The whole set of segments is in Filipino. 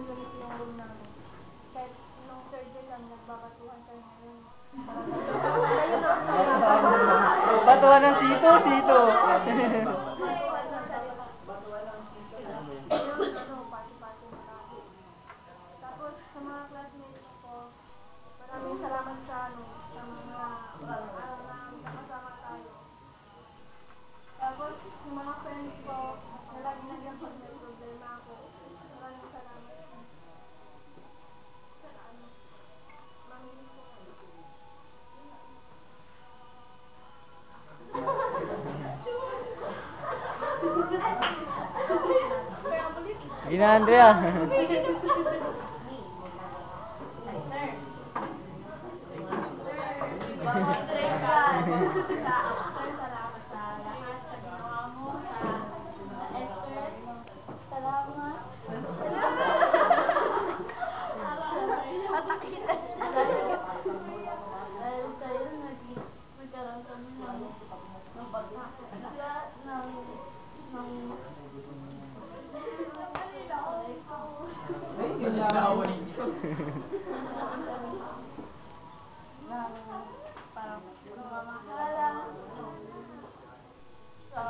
ganito yung room namin. Kahit nung third year kami, nagbabatuhan kayo ngayon. Batuan ng sito. Pati-pati na namin. Tapos, sa mga classmates ko, maraming salamat sa mga araw na nakasama tayo. Tapos, yung mga friends ko, na lagi nandiyan pag may problema ako, maraming salamat. Mamimiss ko kayo. Gina Andrea. Parang mamahala sa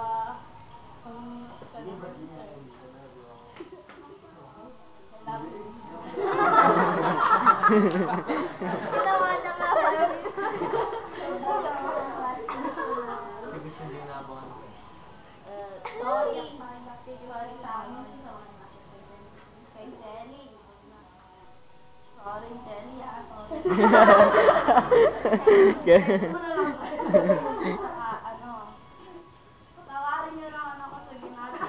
ginawa niya nga pa yun. Sorry sa amin. Kay Jelly. Sorry, Jelly, ha? Tawarin niyo naman ako sa ginagawa.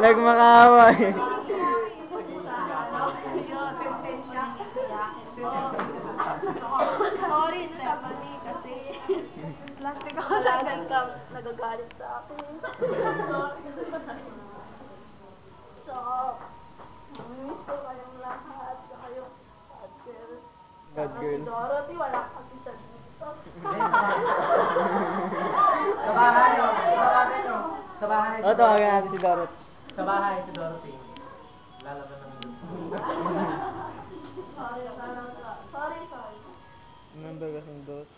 Nagmakaawa eh. Sorry, Stephanie, kasi plastic ako lagi kang nagagalit sa akin. So, miss ko kayong lahat sa kayong bad girl. Bad girl. Si Dorothy, wala kasi siya dito. Sa bahay, tawagan nyo. Sa bahay. O, tawagan natin si Dorothy. Sa bahay si Dorothy. Lalaban ng Sorry. Number kasing Dorothy.